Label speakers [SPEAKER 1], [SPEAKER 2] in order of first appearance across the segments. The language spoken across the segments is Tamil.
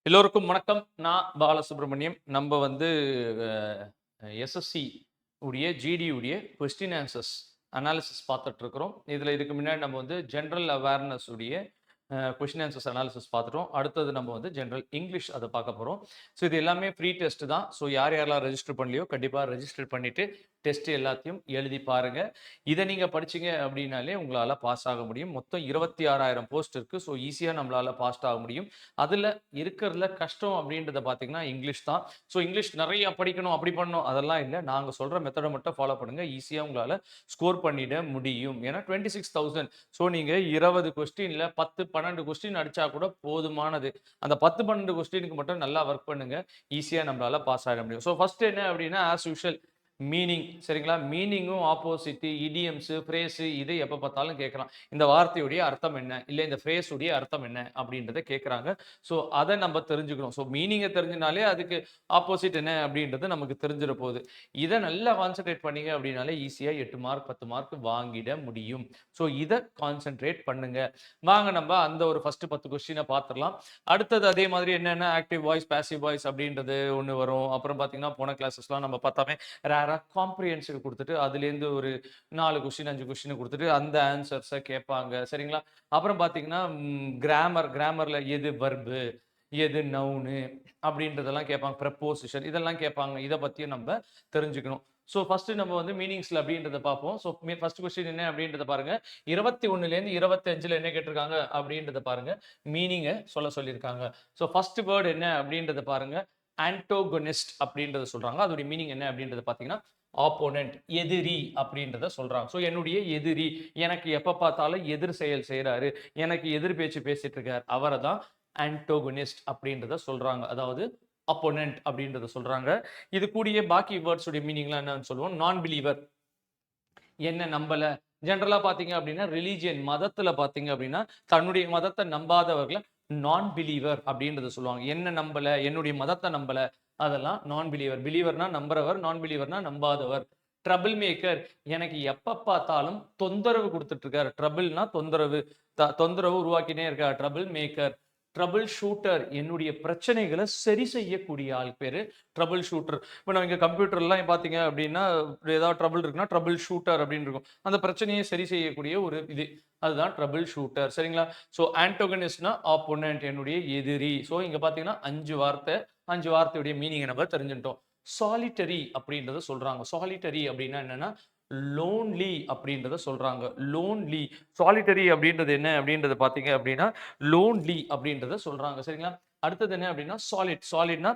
[SPEAKER 1] எல்லோருக்கும் வணக்கம். நான் பாலசுப்ரமணியம். நம்ம எஸ்எஸ்சி உடைய ஜிடி உடைய கொஸ்டின் ஆன்சர்ஸ் அனாலிசிஸ் பார்த்துட்டு இருக்கிறோம். இதுக்கு முன்னாடி நம்ம ஜெனரல் அவேர்னஸ் உடைய கொஸ்டின் ஆன்சர்ஸ் அனாலிசிஸ் பார்த்துட்டோம். அடுத்தது நம்ம ஜெனரல் இங்கிலீஷ் அதை பார்க்க போகிறோம். ஸோ இது எல்லாமே ஃப்ரீ டெஸ்ட் தான். ஸோ யாரெல்லாம் ரெஜிஸ்டர் பண்ணலையோ கண்டிப்பாக ரெஜிஸ்டர் பண்ணிவிட்டு டெஸ்ட் எல்லாத்தையும் எழுதி பாருங்க. இதை நீங்கள் படிச்சீங்க அப்படின்னாலே உங்களால் பாஸ் ஆக முடியும். மொத்தம் 26,000 போஸ்ட் இருக்குது. ஸோ ஈஸியாக நம்மளால் பாஸ் ஆக முடியும். அதில் இருக்கிறதுல கஷ்டம் அப்படின்றத பார்த்தீங்கன்னா இங்கிலீஷ் தான். ஸோ இங்கிலீஷ் நிறைய படிக்கணும், அப்படி பண்ணணும் அதெல்லாம் இல்லை. நாங்கள் சொல்கிற மெத்தடை மட்டும் ஃபாலோ பண்ணுங்கள். ஈஸியாக உங்களால் ஸ்கோர் பண்ணிட முடியும். ஏன்னா 26,000. ஸோ நீங்கள் 20 கொஸ்டினில் 10 12 கொஸ்டின் அடிச்சா கூட போதுமானது. அந்த 10 12 கொஸ்டினுக்கு மட்டும் நல்லா ஒர்க் பண்ணுங்க. ஈஸியா நம்மளால பாஸ் ஆக முடியும். ஸோ ஃபர்ஸ்ட் என்ன அப்படின்னா ஆஸ் யூஷுவல் மீனிங். சரிங்களா? மீனிங்கும் ஆப்போசிட், இடியம்ஸ், ஃப்ரேஸ் இதை எப்போ பார்த்தாலும் கேட்கலாம். இந்த வார்த்தையுடைய அர்த்தம் என்ன, இல்லை இந்த ஃப்ரேஸ் உடைய அர்த்தம் என்ன அப்படின்றத கேட்குறாங்க. ஸோ அதை நம்ம தெரிஞ்சுக்கணும். ஸோ மீனிங்கை தெரிஞ்சினாலே அதுக்கு ஆப்போசிட் என்ன அப்படின்றது நமக்கு தெரிஞ்சிட போகுது. இதை நல்லா கான்சென்ட்ரேட் பண்ணீங்க அப்படின்னாலே ஈஸியாக 8 மார்க் 10 மார்க் வாங்கிட முடியும். ஸோ இதை கான்சென்ட்ரேட் பண்ணுங்க. வாங்க நம்ம அந்த ஒரு ஃபர்ஸ்ட் 10 கொஸ்டினை பார்த்துடலாம். அடுத்தது அதே மாதிரி என்னென்ன ஆக்டிவ் வாய்ஸ், பாசிவ் வாய்ஸ் அப்படின்றது ஒன்று வரும். அப்புறம் பார்த்தீங்கன்னா போன கிளாஸஸ்லாம் நம்ம பார்த்தாமே காம்ப்ரிஹென்சிவ் கொடுத்துட்டு அதுலேருந்து ஒரு 4 கொஸ்டின் 5 கொஸ்டின் கொடுத்துட்டு அந்த ஆன்சர்ஸை கேட்பாங்க. சரிங்களா? அப்புறம் பார்த்தீங்கன்னா கிராமர்ல எது வர்பு, எது நவுனு அப்படின்றதெல்லாம் கேட்பாங்க. ப்ரப்போசிஷன் இதெல்லாம் கேட்பாங்க. இதை பற்றியும் நம்ம தெரிஞ்சுக்கணும். ஸோ ஃபர்ஸ்ட் நம்ம மீனிங்ஸ்ல அப்படின்றத பார்ப்போம். ஸோ ஃபர்ஸ்ட் கொஸ்டின் என்ன அப்படின்றத பாருங்க. 21லேருந்து 25ல என்ன கேட்டிருக்காங்க அப்படின்றத பாருங்க. மீனிங்கை சொல்லியிருக்காங்க. ஸோ ஃபர்ஸ்ட் வேர்டு என்ன அப்படின்றத பாருங்க. ஆன்டோகனிஸ்ட் அப்படின்றத சொல்றாங்க. அதோட மீனிங் என்ன அப்படின்றத பார்த்தீங்கன்னா ஆப்போனன்ட், எதிரி அப்படின்றத சொல்றாங்க. ஸோ என்னுடைய எதிரி, எனக்கு எப்ப பார்த்தாலும் எதிர் செயல் செய்யறாரு, எனக்கு எதிர் பேச்சு பேசிட்டு இருக்காரு, அவரை தான் ஆன்டோகனிஸ்ட் அப்படின்றத சொல்றாங்க. அதாவது அப்போனன்ட் அப்படின்றத சொல்றாங்க. இது கூடிய பாக்கி வேர்ட்ஸ் உடைய மீனிங்லாம் என்னன்னு சொல்லுவோம். நான் பிலீவர், என்ன நம்பல. ஜென்ரலா பாத்தீங்க அப்படின்னா ரிலீஜியன், மதத்துல பாத்தீங்க அப்படின்னா தன்னுடைய மதத்தை நம்பாதவர்களை நான் பிலீவர் அப்படின்றத சொல்லுவாங்க. என்ன நம்பல, என்னுடைய மதத்தை நம்பல, அதெல்லாம் நான் பிலீவர். பிலீவர்னா நம்புறவர், நான் பிலீவர்னா நம்பாதவர். ட்ரபிள் மேக்கர், எனக்கு எப்ப பார்த்தாலும் தொந்தரவு கொடுத்துட்டு இருக்காரு. ட்ரபிள்னா தொந்தரவு, தொந்தரவு உருவாக்கினே இருக்கார். Trouble maker. ட்ரபிள் ஷூட்டர், என்னுடைய பிரச்சனைகளை சரி செய்யக்கூடிய ஆள் பேரு ட்ரபிள் ஷூட்டர். இப்போ நம்ம இங்கே கம்ப்யூட்டர்லாம் பார்த்தீங்க அப்படின்னா ஏதாவது ட்ரபிள் இருக்குன்னா ட்ரபிள் ஷூட்டர் அப்படின்னு இருக்கும். அந்த பிரச்சனையை சரி செய்யக்கூடிய ஒரு இது, அதுதான் ட்ரபிள் ஷூட்டர். சரிங்களா? ஸோ ஆன்டோகனிஸ்ட்னா ஆப்போனன்ட், என்னுடைய எதிரி. ஸோ இங்கே பார்த்தீங்கன்னா 5 வார்த்தையுடைய மீனிங்கை நம்ம தெரிஞ்சுட்டோம். சாலிட்டரி அப்படின்றத சொல்றாங்க. சாலிட்டரி அப்படின்னா என்னன்னா லோன்லி அப்படின்றத சொல்றாங்க. லோன்லி, சாலிட்டரி அப்படின்றது என்ன அப்படின்றத பார்த்தீங்க அப்படின்னா லோன்லி அப்படின்றத சொல்றாங்க. சரிங்களா? அடுத்தது என்ன அப்படின்னா சாலிட். சாலிட்னா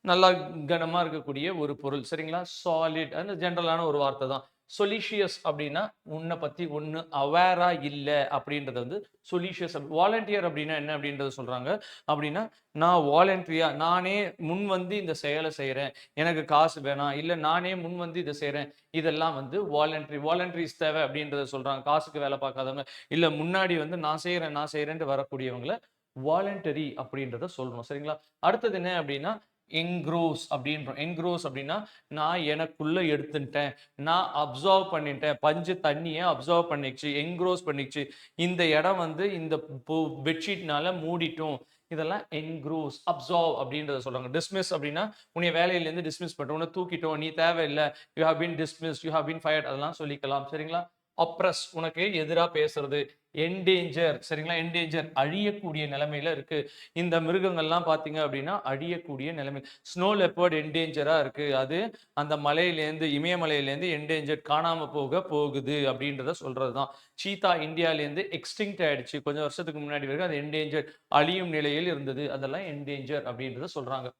[SPEAKER 1] நல்லா கனமா இருக்கக்கூடிய ஒரு பொருள். சரிங்களா? சாலிட் அந்த ஜென்ரலான ஒரு வார்த்தை தான். சொலிஷியஸ் அப்படின்னா உன்னை பத்தி ஒண்ணு அவேரா இல்ல அப்படின்றது சொலிஷியஸ். வாலண்டியர் அப்படின்னா என்ன அப்படின்றத சொல்றாங்க. அப்படின்னா நான் வாலண்டரியா, நானே முன் இந்த செயலை செய்யறேன், எனக்கு காசு வேணாம், இல்ல நானே முன் இதை செய்யறேன், இதெல்லாம் வாலண்டரிஸ் தேவை அப்படின்றத சொல்றாங்க. காசுக்கு வேலை பார்க்காதவங்க, இல்ல முன்னாடி நான் செய்யறேன்ட்டு வரக்கூடியவங்கள வாலண்டரி அப்படின்றத சொல்றோம். சரிங்களா? அடுத்தது என்ன அப்படின்னா என்க்ரோஸ் அப்படின்றோம். என்க்ரோஸ் அப்படின்னா நான் எனக்குள்ள எடுத்துட்டேன், நான் அப்சர்வ் பண்ணிட்டேன், பஞ்சு தண்ணியை அப்சர்வ் பண்ணிச்சு, என்க்ரோஸ் பண்ணிச்சு, இந்த இடம் இந்த பெட்ஷீட்னால மூடிட்டோம், இதெல்லாம் என்க்ரோஸ், அப்சர்வ் அப்படின்றத சொல்றாங்க. டிஸ்மிஸ் அப்படின்னா உன்னை வேலையிலேருந்து டிஸ்மிஸ் பண்ணிட்டோம், உன்னை தூக்கிட்டோம், நீ தேவையில்லை, you have been dismiss, you have been fired, அதெல்லாம் சொல்லிக்கலாம். சரிங்களா? அப்ரஸ், உனக்கு எதிராக பேசுறது. என்டேஞ்சர், சரிங்களா? என்டேஞ்சர், அழியக்கூடிய நிலைமையில இருக்கு. இந்த மிருகங்கள்லாம் பார்த்தீங்க அப்படின்னா அழியக்கூடிய நிலைமை. ஸ்னோ லெப்பர்ட் என்டேஞ்சரா இருக்கு, அது அந்த மலையிலேருந்து, இமயமலையிலேருந்து என்டேஞ்சர், காணாம போகுது அப்படின்றத சொல்றதுதான். சீதா இந்தியாவிலேருந்து எக்ஸ்டிங்க்ட் ஆயிடுச்சு, கொஞ்சம் வருஷத்துக்கு முன்னாடி வரைக்கும் அது என்டேஞ்சர், அழியும் நிலையில் இருந்தது, அதெல்லாம் என்டேஞ்சர் அப்படின்றத சொல்றாங்க.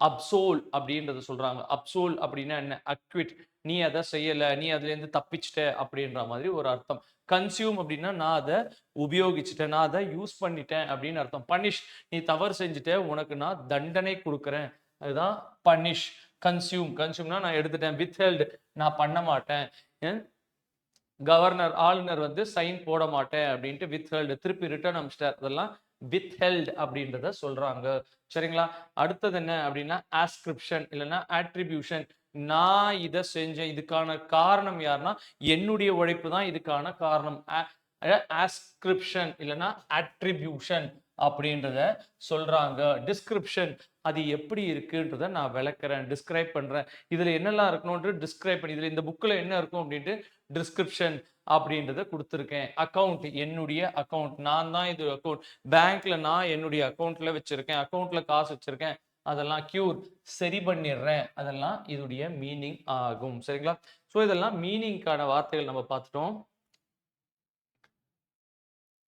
[SPEAKER 1] அப்சோல் அப்படின்றத சொல்றாங்க. அப்சோல் அப்படின்னா என்ன? அக்விட், நீ அதை செய்யல, நீ அதுல இருந்து தப்பிச்சிட்ட அப்படின்ற மாதிரி ஒரு அர்த்தம். கன்சியூம் அப்படின்னா நான் அதை உபயோகிச்சுட்டேன், நான் அதை யூஸ் பண்ணிட்டேன் அப்படின்னு அர்த்தம். பனிஷ், நீ தவறு செஞ்சுட்ட, உனக்கு நான் தண்டனை கொடுக்குறேன், அதுதான் பனிஷ். கன்சியூம், கன்சியூம்னா நான் எடுத்துட்டேன். வித்ஹெல்டு, நான் பண்ண மாட்டேன். கவர்னர், ஆளுநர் சைன் போட மாட்டேன் அப்படின்ட்டு வித்ஹெல்டு, திருப்பி ரிட்டர்ன் அமிச்சிட்டார், அதெல்லாம் வித்ஹெல்ட் அப்படின்றத சொல்றாங்க. சரிங்களா? அடுத்தது என்ன அப்படின்னா ஆஸ்கிரிப்ஷன் இல்லைன்னா ஆட்ரிபியூஷன். நான் இதை செஞ்சேன், இதுக்கான காரணம் யாருன்னா என்னுடைய உழைப்பு தான் இதுக்கான காரணம். ஆஸ்கிரிப்ஷன் இல்லைன்னா ஆட்ரிபியூஷன், அப்படின்றத சொல்றாங்க. டிஸ்கிரிப்ஷன் அது எப்படி இருக்குன்றத நான் விளக்குறேன், டிஸ்கிரைப் பண்றேன். இதுல என்னெல்லாம் இருக்கணும்னு டிஸ்கிரைப் பண்ணி இதுல இந்த புக்ல என்ன இருக்கும் அப்படின்ட்டு டிஸ்கிரிப்ஷன் அப்படின்றத கொடுத்துருக்கேன். அக்கவுண்ட் என்னுடைய அக்கவுண்ட், நான் தான் இது அக்கவுண்ட். பேங்க்ல நான் என்னுடைய அக்கவுண்ட்ல வச்சிருக்கேன், அக்கவுண்ட்ல காசு வச்சிருக்கேன். அதெல்லாம் கியூர் சரி பண்ணிடுறேன். அதெல்லாம் இதோடைய மீனிங் ஆகும். சரிங்களா? ஸோ இதெல்லாம் மீனிங்கான வார்த்தைகள் நம்ம பார்த்துட்டோம்.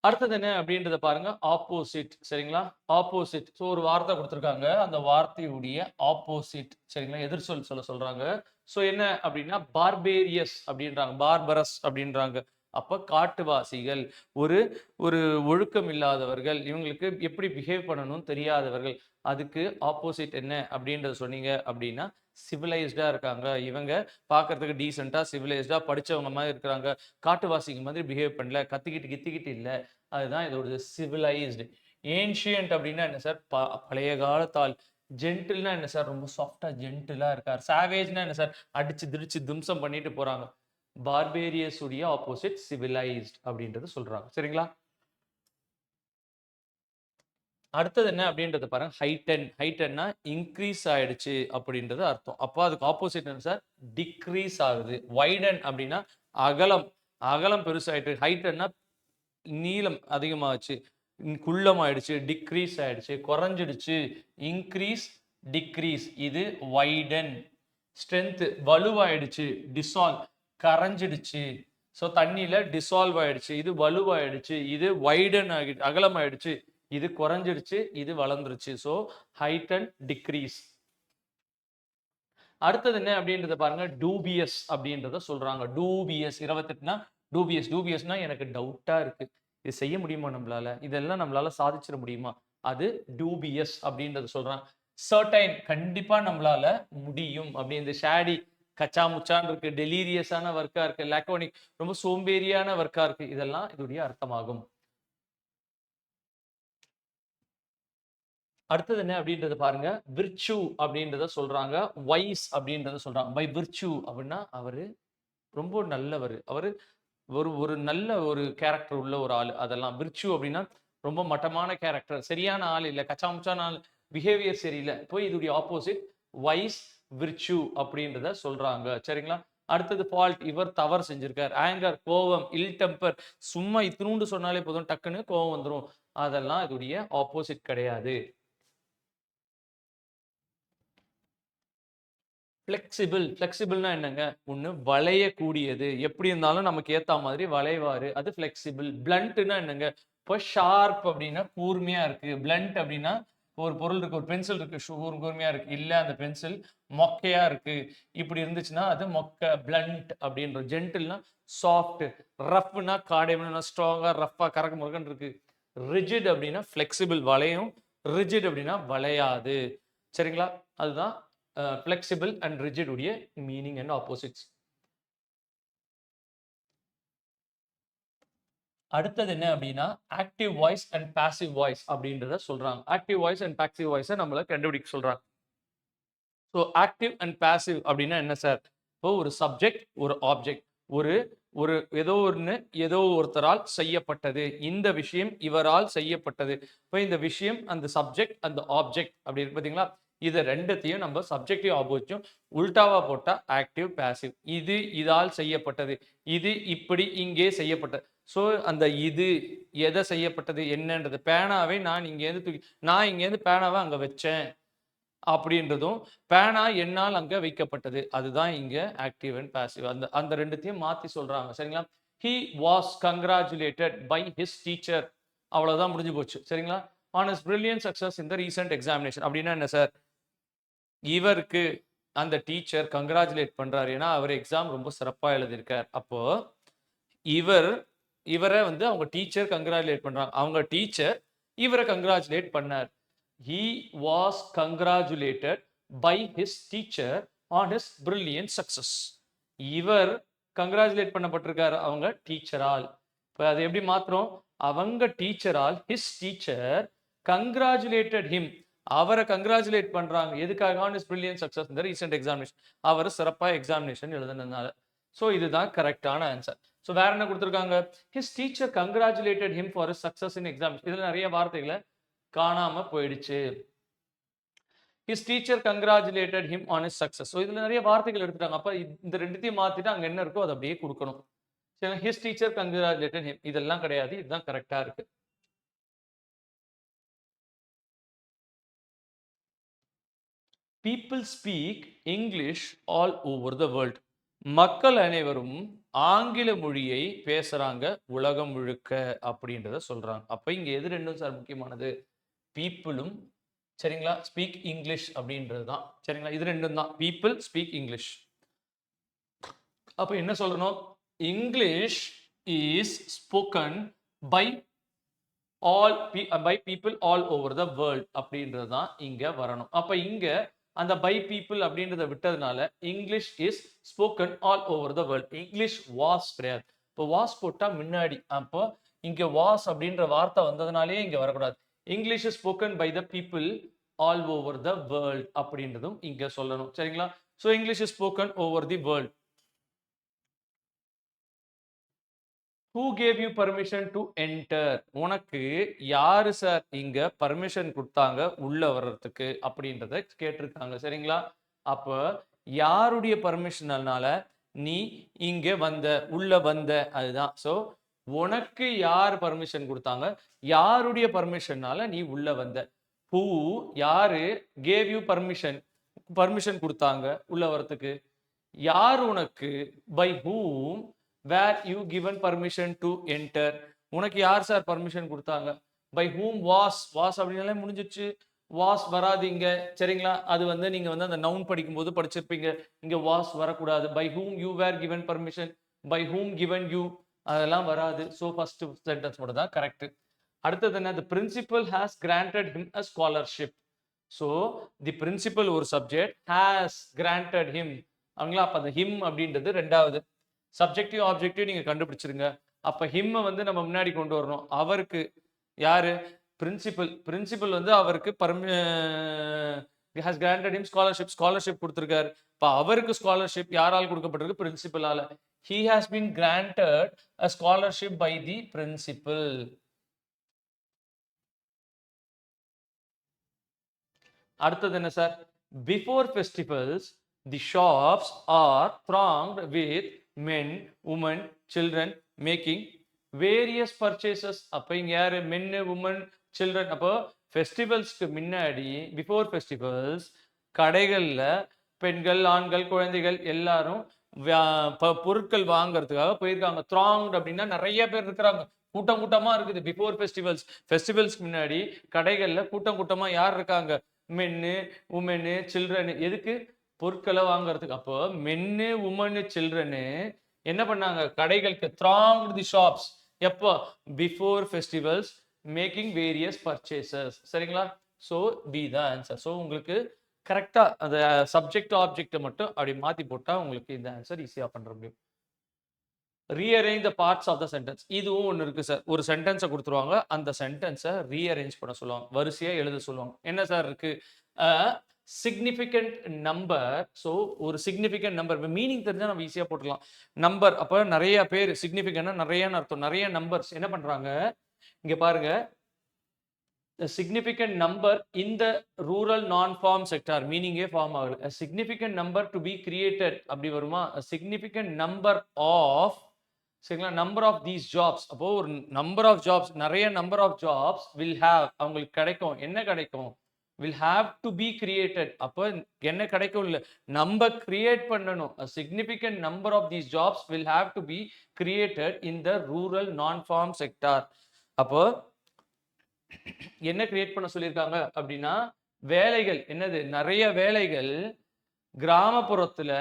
[SPEAKER 1] அடுத்தது என்ன அப்படின்றத பாருங்க. ஆப்போசிட். சரிங்களா? ஆப்போசிட். ஸோ ஒரு வார்த்தை கொடுத்துருக்காங்க. அந்த வார்த்தையுடைய ஆப்போசிட். சரிங்களா? எதிர்ச்சொல் சொல்ல சொல்றாங்க. ஸோ என்ன அப்படின்னா பார்பேரியஸ் அப்படின்றாங்க, பார்பரஸ் அப்படின்றாங்க. அப்ப காட்டுவாசிகள், ஒரு ஒரு ஒழுக்கம் இல்லாதவர்கள், இவங்களுக்கு எப்படி பிஹேவ் பண்ணணும்னு தெரியாதவர்கள். அதுக்கு ஆப்போசிட் என்ன அப்படின்றத சொன்னீங்க அப்படின்னா சிவிலைஸ்டா இருக்காங்க. இவங்க பார்க்கறதுக்கு டீசென்ட்டா, சிவிலைஸ்டா படிச்சவங்க மாதிரி இருக்கிறாங்க. காட்டுவாசிங்க மாதிரி பிஹேவ் பண்ணல. கத்திக்கிட்டு கித்திக்கிட்டு இல்ல. அதுதான் இதோட சிவிலைஸ்டு. ஏன்ஷியன்ட் அப்படின்னா என்ன சார்? பழைய காலத்தால். ஜென்டில்னா என்ன சார்? ரொம்ப சாஃப்டா ஜென்டிலா இருக்கார். சாவேஜ்னா என்ன சார்? அடிச்சு திடிச்சு தும்சம் பண்ணிட்டு போறாங்க. பார்பேரியஸ் உடைய ஆப்போசிட் சிவிலைஸ்ட் அப்படின்றது சொல்றாங்க. சரிங்களா? அடுத்தது என்ன அப்படின்றத பாருங்க. ஹைட்டன். ஹைட்டன்னா இன்க்ரீஸ் ஆயிடுச்சு அப்படின்றது அர்த்தம். அப்போ அதுக்கு ஆப்போசிட் என்ன சார்? டிக்ரீஸ் ஆகுது. வைடன் அப்படின்னா அகலம். அகலம் பெருசாயிட்டு. ஹைட்டன்னா நீளம் அதிகமாச்சு, குள்ளம் ஆயிடுச்சு, டிக்ரீஸ் ஆயிடுச்சு, குறைஞ்சிடுச்சு. Increase, decrease. இது வைடன். ஸ்ட்ரென்த் வலுவாயிடுச்சு, டிசால்வ் கரைஞ்சிடுச்சு. ஸோ தண்ணியில டிசால்வ் ஆயிடுச்சு, இது வலுவாயிடுச்சு, இது வைடன் ஆகிடுச்சு, அகலமாயிடுச்சு, இது குறைஞ்சிடுச்சு, இது வளர்ந்துருச்சு. So height and decrease. அடுத்தது என்ன அப்படின்றத பாருங்க. டூபியஸ் அப்படின்றத சொல்றாங்க. Dubious 28னா dubious. டூபியஸ்னா எனக்கு டவுட்டா இருக்கு. இது செய்ய முடியுமா நம்மளால? இதெல்லாம் நம்மளால சாதிச்சிட முடியுமா? அது டூபியஸ் அப்படின்றத சொல்றாங்க. சர்டைன் கண்டிப்பா நம்மளால முடியும். அப்படி இந்த ஷாடி கச்சா முச்சான் இருக்கு, டெலீரியஸான ஒர்க்கா இருக்கு, லாக்கோனிக் ரொம்ப சோம்பேறியான ஒர்க்கா இருக்கு. இதெல்லாம் இதோடைய அர்த்தமாகும். அடுத்தது என்ன அப்படின்றத பாருங்க. விர்ச்சு அப்படின்றத சொல்றாங்க. வைஸ் அப்படின்றத சொல்றாங்க. பை விர்ச்சு அப்படின்னா அவரு ரொம்ப நல்லவர். அவரு ஒரு ஒரு நல்ல ஒரு கேரக்டர் உள்ள ஒரு ஆளு. அதெல்லாம் விர்ச்சு அப்படின்னா ரொம்ப மட்டமான கேரக்டர். சரியான ஆள் இல்ல. கச்சாமுச்சான ஆள். பிஹேவியர் சரியில்ல. இப்போ இதுடைய ஆப்போசிட் வைஸ், விர்ச்சு அப்படின்றத சொல்றாங்க. சரிங்களா? அடுத்தது ஃபால்ட். இவர் தவறு செஞ்சிருக்கார். ஆங்கர் கோவம், இல் டெம்பர் சும்மா இத்துணூண்டு சொன்னாலே போதும் டக்குன்னு கோவம் வந்துரும். அதெல்லாம் இதுடைய ஆப்போசிட் கிடையாது. ஃப்ளெக்சிபிள். ஃப்ளெக்சிபிள்னா என்னங்க? ஒண்ணு வளையக்கூடியது. எப்படி இருந்தாலும் நமக்கு ஏத்தா மாதிரி வளைவாரு. அது ஃப்ளெக்சிபிள். பிளண்ட்னா என்னங்க? இப்போ ஷார்ப் அப்படின்னா கூர்மையா இருக்கு. பிளண்ட் அப்படின்னா ஒரு பொருள் இருக்கு. ஒரு பென்சில் இருக்கு. கூர்மையா இருக்கு. இல்ல அந்த பென்சில் மொக்கையா இருக்கு. இப்படி இருந்துச்சுன்னா அது மொக்க. பிளண்ட் அப்படின்றோம். ஜென்டில்னா சாஃப்ட். ரஃப்னா காடைனா ஸ்ட்ராங்கா ரஃப்பா கறக்க முறக்கன்னு இருக்கு. ரிஜிட் அப்படின்னா ஃப்ளெக்சிபிள் வளையும். ரிஜிட் அப்படின்னா வளையாது. சரிங்களா? அதுதான் ஃப்ளெக்சிபிள் அண்ட் ரிஜிட் உடைய மீனிங் அண்ட் ஆப்போசிட்ஸ். அடுத்தது என்ன அப்படின்னா active voice and passive voice அப்படின்றத சொல்றாங்க. ஆக்டிவ் வாய்ஸ் அண்ட் பாசிவ் வாய்ஸை நம்மள கண்டுபிடிக்க சொல்றாங்க. ஸோ ஆக்டிவ் அண்ட் பாசிவ் அப்படின்னா என்ன சார்? இப்போ ஒரு சப்ஜெக்ட், ஒரு ஆப்ஜெக்ட், ஒரு ஒரு ஏதோ ஒன்று ஏதோ ஒருத்தரால் செய்யப்பட்டது. இந்த விஷயம் இவரால் செய்யப்பட்டது. இப்போ இந்த விஷயம், அந்த சப்ஜெக்ட், அந்த ஆப்ஜெக்ட் அப்படி இருக்கு பார்த்தீங்களா? இதை ரெண்டத்தையும் நம்ம சப்ஜெக்டிவ் ஆப்போசிட்டும் உல்டாவா போட்டா ஆக்டிவ் பாசிவ். இது இதால் செய்யப்பட்டது, இது இப்படி இங்கே செய்யப்பட்டது. ஸோ அந்த இது எதை செய்யப்பட்டது என்னன்றது. பேனாவை நான் இங்கேருந்து தூக்கி, நான் இங்கேருந்து பேனாவை அங்கே வச்சேன் அப்படின்றதும், பேனா என்னால் அங்க வைக்கப்பட்டது. அதுதான் இங்க ஆக்டிவ் அண்ட் பாசிவ். அந்த அந்த ரெண்டுத்தையும் மாத்தி சொல்றாங்க. சரிங்களா? He was congratulated by his teacher. அவ்வளவுதான் முடிஞ்சு போச்சு. சரிங்களா? On his brilliant success in the recent examination. அப்படின்னா என்ன சார்? இவருக்கு அந்த டீச்சர் கங்ராச்சுலேட் பண்றாரு. ஏன்னா அவர் எக்ஸாம் ரொம்ப சிறப்பா எழுதியிருக்கார். அப்போ இவர் இவரை வந்து அவங்க டீச்சர் கங்ராச்சுலேட் பண்றாங்க. அவங்க டீச்சர் இவரை கங்ராச்சுலேட் பண்ணார். He was congratulated by his teacher on his brilliant success. இவர் கங்ராச்சுலேட் பண்ணப்பட்டிருக்காரு அவங்க டீச்சரால். இப்போ அதை எப்படி மாத்துறோம்? அவங்க டீச்சரால், his teacher congratulated him. அவரை கங்ராச்சுலேட் பண்றாங்க. எதுக்காக? on his brilliant success in the recent examination. அவர் சிறப்பா எக்ஸாமினேஷன் எழுதுனதுனால. ஸோ இதுதான் கரெக்டான ஆன்சர். ஸோ வேற என்ன கொடுத்துருக்காங்க? his teacher congratulated him for his success in examination. இதுல நிறைய வார்த்தைகளை காணாம போயிடுச்சு. His teacher congratulated him on his success. So இதுல நிறைய வார்த்தைகள் எடுத்துட்டாங்க. அப்ப இந்த ரெண்டுத்தையும் மாத்திட்டு அங்க என்ன இருக்கோ அதை அப்படியே கொடுக்கணும். சரி, ஹிஸ் டீச்சர் கங்க்ராச்சுலேட்டட் ஹிம் இதெல்லாம் கிடையாது. இதுதான் கரெக்டா இருக்கு. People speak English all over the world. மக்கள் அனைவரும் ஆங்கில மொழியை பேசுறாங்க உலகம் முழுக்க அப்படின்றத சொல்றாங்க. அப்ப இங்க எது ரெண்டும் சார் முக்கியமானது? பீப்புளும் சரிங்களா, ஸ்பீக் இங்கிலீஷ் அப்படின்றது தான். சரிங்களா, இது ரெண்டும் தான். People speak English. அப்ப என்ன சொல்லணும்? English is spoken by people all over the world அப்படின்றது தான் இங்க வரணும். அப்ப இங்க அந்த பை பீப்புள் அப்படின்றத விட்டதுனால English is spoken all over the world. English was கிடையாது. இப்போ வாஸ் போட்டா முன்னாடி, அப்போ இங்க வாஸ் அப்படின்ற வார்த்தை வந்ததுனாலே இங்க வரக்கூடாது. English is spoken by the people all over the world அப்படின்றதும் இங்க சொல்லணும். சரிங்களா? So English is spoken over the world. Who gave you permission to enter? உனக்கு யாரு சார் இங்க பர்மிஷன் கொடுத்தாங்க உள்ள வர்றதுக்கு அப்படின்றத கேட்டிருக்காங்க. சரிங்களா? அப்ப யாருடைய பர்மிஷனால நீ இங்க வந்த, உள்ள வந்த, அதுதான். ஸோ உனக்கு யார் பர்மிஷன் கொடுத்தாங்க, யாருடைய பர்மிஷனால நீ உள்ள வந்த. ஹூ யாரு, கேவ் யூ பர்மிஷன் பர்மிஷன் கொடுத்தாங்க உள்ள வர்றதுக்கு, யார் உனக்கு, by whom were you given permission to enter? உனக்கு யார் சார் பர்மிஷன் கொடுத்தாங்க? பை whom was அப்படினாலே முடிஞ்சிச்சு. was வராது இங்க. சரிங்களா? அது வந்து நீங்க வந்து அந்த நவுன் படிக்கும்போது படிச்சிருப்பீங்க. இங்க was வரக்கூடாது. By whom you were given permission, by whom given you அதெல்லாம் வராது. ஸோ ஃபர்ஸ்ட் சென்டென்ஸ் மட்டும் தான் கரெக்ட். அடுத்தது என்ன? the principal has granted him a scholarship. So the principal ஒரு சப்ஜெக்ட், has granted him அவங்களா. அப்ப அந்த him அப்படின்றது ரெண்டாவது. சப்ஜெக்டிவ் ஆப்ஜெக்டிவ் நீங்க கண்டுபிடிச்சிருங்க. அப்ப ஹிம் வந்து நம்ம முன்னாடி கொண்டு வரணும். அவருக்கு யாரு? பிரின்சிபல் வந்து அவருக்கு has granted him ஸ்காலர்ஷிப் கொடுத்திருக்காரு. இப்ப அவருக்கு ஸ்காலர்ஷிப் யாரால் கொடுக்கப்பட்டிருக்கு? பிரின்சிபலால. he has been granted a scholarship by the principal. அடுத்தது என்ன sir? Before festivals the shops are thronged with men, women, children making various purchases. அப்ப இங்க யாரு? men, women, children. அப்போ ஃபெஸ்டிவல்ஸ்க்கு முன்னாடி, பிஃபோர் ஃபெஸ்டிவல்ஸ், கடைகள்ல பெண்கள், ஆண்கள், குழந்தைகள் எல்லாரும் பொருட்கள் வாங்குறதுக்காக போயிருக்காங்க. thronged அப்படின்னா நிறைய பேர் இருக்கிறாங்க, கூட்டம் கூட்டமா இருக்குது. பிஃபோர் ஃபெஸ்டிவல்ஸ்க்கு முன்னாடி கடைகள்ல கூட்டம் கூட்டமா யார் இருக்காங்க? மென்னு, உமனு, சில்ட்ரனு. எதுக்கு? பொருட்களை வாங்குறதுக்கு. அப்போ மென்னு, உமனு, சில்ட்ரனு என்ன பண்ணாங்க? கடைகளுக்கு thronged the shops. எப்போ? Before festivals making various purchases. சரிங்களா? So B the answer. So உங்களுக்கு கரெக்டா அந்த சப்ஜெக்ட் ஆப்ஜெக்டை மட்டும் அப்படி மாத்தி போட்டா உங்களுக்கு இந்த ஆன்சர் ஈஸியா பண்ற முடியும். Rearrange the parts of the sentence. இதுவும் ஒன்று இருக்கு சார். ஒரு சென்டென்ஸை கொடுத்துருவாங்க, அந்த சென்டென்ஸை ரீஅரேஞ்ச் பண்ண சொல்லுவாங்க, வரிசையா எழுத சொல்லுவாங்க. என்ன சார் இருக்கு? Significant number. ஸோ ஒரு சிக்னிஃபிகண்ட் நம்பர் மீனிங் தெரிஞ்சா நம்ம ஈஸியா போட்டுக்கலாம். நம்பர் அப்போ நிறைய பேர், சிக்னிஃபிகண்ட்னா நிறையன்னு அர்த்தம். நிறைய நம்பர்ஸ் என்ன பண்றாங்க இங்க பாருங்க. A significant number in the rural non-farm sector, மீனிங்கே ஃபார்ம் ஆகல. A significant number to be created அப்படி வருமா? A significant number of, சரிங்களா, நம்பர் ஆஃப் தீஸ் ஜாப்ஸ். அப்போ ஒரு நம்பர் ஆஃப் ஜாப்ஸ், நிறைய number of jobs will have அவங்களுக்கு கிடைக்கும். என்ன கிடைக்கும்? Will have to be created. அப்போ என்ன கிடைக்கும்? இல்லை, நம்ம கிரியேட் பண்ணணும். A significant number of these jobs will have to be created in the rural non-farm sector. அப்போ என்ன கிரியேட் பண்ண சொல்லியிருக்காங்க அப்படின்னா, வேலைகள். என்னது? நிறைய வேலைகள் கிராமப்புறத்துல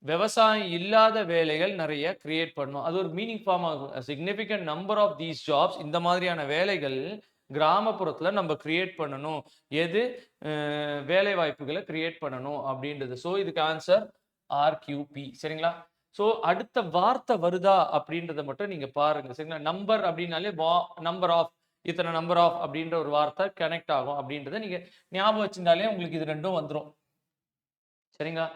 [SPEAKER 1] விவசாயம் இல்லாத வேலைகள் நிறைய கிரியேட் பண்ணும். அது ஒரு மீனிங் ஃபார்ம் ஆகும். Significant number of these jobs, இந்த மாதிரியான வேலைகள் கிராமப்புறத்துல நம்ம கிரியேட் பண்ணணும். எது? வேலை வாய்ப்புகளை கிரியேட் பண்ணணும் அப்படின்றது. ஸோ இதுக்கு ஆன்சர் ஆர்கியூபி. சரிங்களா? ஸோ அடுத்த வார்த்தை வருதா அப்படின்றத மட்டும் நீங்க பாருங்க. சரிங்களா? நம்பர் அப்படின்னாலே நம்பர் ஆஃப், இத்தனை நம்பர் ஆஃப் அப்படின்ற ஒரு வார்த்தை கனெக்ட் ஆகும் அப்படின்றத நீங்க ஞாபகம் வச்சிருந்தாலே உங்களுக்கு இது ரெண்டும் வந்துடும். சரிங்களா?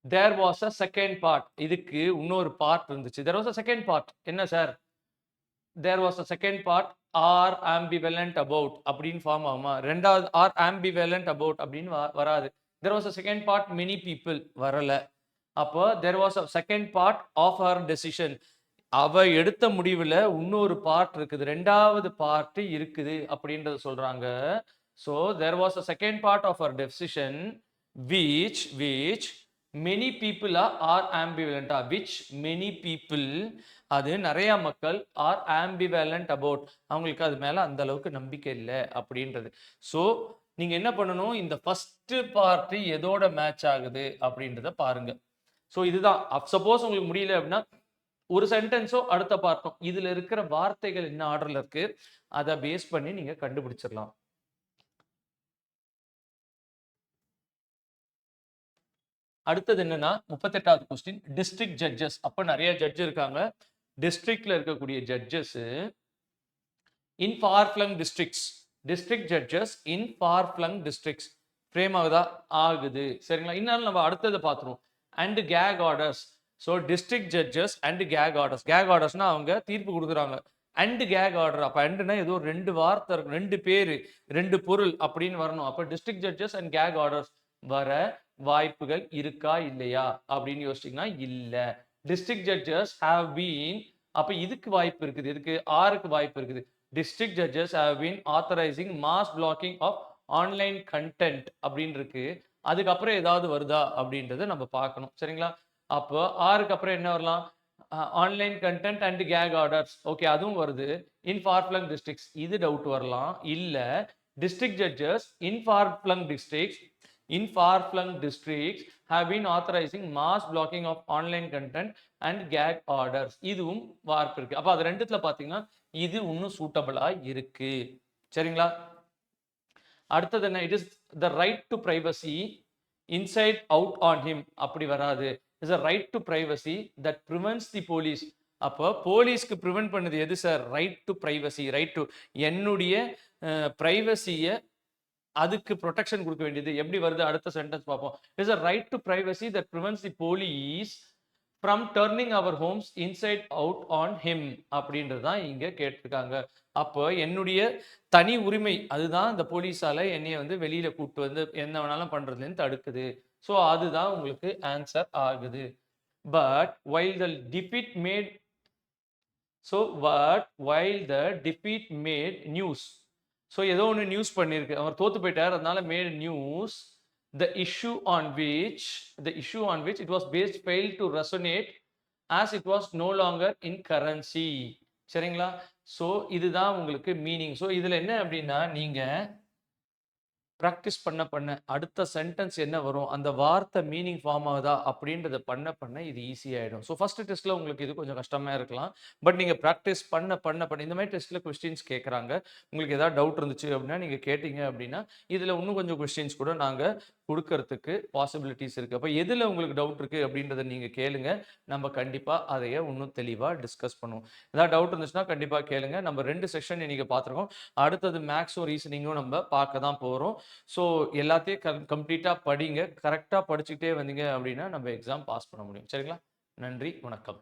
[SPEAKER 1] There was a second part. இதுக்கு இன்னொரு பார்ட் இருந்துச்சு. There was a second part. என்ன sir? There was a second part or ambivalent about அப்படின்னு ஃபார்ம் ஆகுமா? ரெண்டாவது ஆர் ஆம்பிவலண்ட் அபவுட் அப்படின்னு வராது. There was a second part many people வரல. அப்போ there was a second part of her decision. அவ எடுத்த முடிவுல இன்னொரு பார்ட் இருக்குது, ரெண்டாவது பார்ட் இருக்குது அப்படின்றத சொல்றாங்க. So there was a second part of her decision which many people are ambivalent, which many people, அது நிறைய மக்கள் ஆர் ஆம்பிவேலண்ட் அபவுட், அவங்களுக்கு அது மேல அந்த அளவுக்கு நம்பிக்கை இல்லை அப்படின்றது. ஸோ நீங்க என்ன பண்ணணும், இந்த ஃபர்ஸ்ட் பார்ட் எதோட மேட்ச் ஆகுது அப்படின்றத பாருங்க. ஸோ இதுதான். சப்போஸ் உங்களுக்கு முடியல அப்படின்னா ஒரு சென்டென்ஸோ அடுத்த பார்ட்டும் இதுல இருக்கிற வார்த்தைகள் என்ன ஆர்டர்ல இருக்கு அதை பேஸ் பண்ணி நீங்க கண்டுபிடிச்சிடலாம். அடுத்தது என்னன்னா 38வது கொஸ்டின், டிஸ்ட்ரிக்ட் ஜட்ஜஸ். அப்ப நிறைய ஜட்ஜ் இருக்காங்க. டிஸ்ட்ரிக்ட்ல இருக்கக்கூடிய judges in far flung districts, district judges in far flung districts frame ஆகுதா? ஆகுது. சரிங்களா? இன்னும் நம்ம அடுத்தது பார்த்துருவோம். And gag orders. So district judges and gag orders. Gag ஆர்டர்ஸ்னா அவங்க தீர்ப்பு கொடுக்குறாங்க. அண்ட் கேக் ஆர்டர், அப்ப அண்டுனா ஏதோ ரெண்டு வார்த்தை இருக்கும், ரெண்டு பேரு ரெண்டு பொருள் அப்படின்னு வரணும். அப்ப district judges and gag orders வர வாய்ப்புகள் இருக்கா இல்லையா அப்படின்னு யோசிச்சிங்கன்னா இல்ல. டிஸ்ட்ரிக்ட் ஜட்ஜஸ் ஹேவ் பீன், அப்ப இதுக்கு வாய்ப்பு இருக்குது. இதுக்கு ஆருக்கு வாய்ப்பு இருக்குது. District judges have been authorising mass blocking of online content அப்படின்னு இருக்கு. அதுக்கப்புறம் ஏதாவது வருதா அப்படின்றத நம்ம பார்க்கணும். சரிங்களா? அப்போ ஆருக்கு அப்புறம் என்ன வரலாம்? Online content and gag orders. Okay, அதுவும் வருது. இன் ஃபார் ஃபிளங் டிஸ்ட்ரிக்ட்ஸ், இது டவுட் வரலாம். இல்ல district judges in far flung districts, in far-flung districts have been authorizing mass blocking of online content and gag orders. இதுவும் வார்ப்பு இருக்கு. அப்ப அது ரெண்டுத்துல பாத்தீங்கன்னா இது இன்னும் சூட்டபிளா இருக்கு. சரிங்களா? அடுத்தது என்ன? It is the right to privacy inside out on him, அப்படி வராது. It's a right to privacy that prevents the police. அப்போ போலீஸ்க்கு ப்ரிவென்ட் பண்ணது எது sir? Right to privacy. Right to, என்னுடைய பிரைவசியை அதுக்கு ப்ரொடெக்ஷன் கொடுக்க வேண்டியது. எப்படி வருது? அடுத்த சென்டென்ஸ் பார்ப்போம். It's a right to privacy that prevents the police from turning our homes inside out on him அப்படின்றது தான் இங்க கேட்டிருக்காங்க. அப்போ என்னுடைய தனி உரிமை அதுதான் இந்த போலீஸால என்னைய வந்து வெளியில கூப்பிட்டு வந்து என்ன வேணாலும் பண்றதுலேருந்து தடுக்குது. ஸோ அதுதான் உங்களுக்கு ஆன்சர் ஆகுது. But while the defeat made, so but while the defeat made news, so ஏதோ ஒன்று நியூஸ் பண்ணியிருக்கு, அவர் தோத்து போயிட்டார், அதனால made news, the issue on which it was based failed to resonate as it was no longer in currency. சரிங்களா? ஸோ இதுதான் உங்களுக்கு மீனிங். ஸோ இதுல என்ன அப்படின்னா நீங்க ப்ராக்டிஸ் பண்ண அடுத்த சென்டென்ஸ் என்ன வரும், அந்த வார்த்தை மீனிங் ஃபார்ம் ஆகுதா அப்படின்றத பண்ண இது ஈஸியாகிடும். ஸோ ஃபர்ஸ்ட் டெஸ்ட்டில் உங்களுக்கு இது கொஞ்சம் கஷ்டமாக இருக்கலாம். பட் நீங்கள் ப்ராக்டிஸ் பண்ண இந்த மாதிரி டெஸ்ட்டில் கொஸ்டின்ஸ் கேட்குறாங்க. உங்களுக்கு ஏதாவது டவுட் இருந்துச்சு அப்படின்னா நீங்கள் கேட்டீங்க அப்படின்னா இதில் இன்னும் கொஞ்சம் கொஸ்டின்ஸ் கூட நாங்கள் கொடுக்கறதுக்கு பாசிபிலிட்டிஸ் இருக்குது. அப்போ எதில் உங்களுக்கு டவுட் இருக்குது அப்படின்றத நீங்கள் கேளுங்க. நம்ம கண்டிப்பாக அதையே இன்னும் தெளிவாக டிஸ்கஸ் பண்ணுவோம். ஏதாவது டவுட் இருந்துச்சுன்னா கண்டிப்பாக கேளுங்க. நம்ம 2 செஷன் இன்னைக்கு பார்த்துருக்கோம். அடுத்தது மேக்ஸும் ரீசனிங்கும் நம்ம பார்க்க தான் போகிறோம். ஸோ எல்லாத்தையும் கம்ப்ளீட்டாக படிங்க. கரெக்டாக படிச்சுக்கிட்டே வந்தீங்க அப்படின்னா நம்ம எக்ஸாம் பாஸ் பண்ண முடியும். சரிங்களா? நன்றி, வணக்கம்.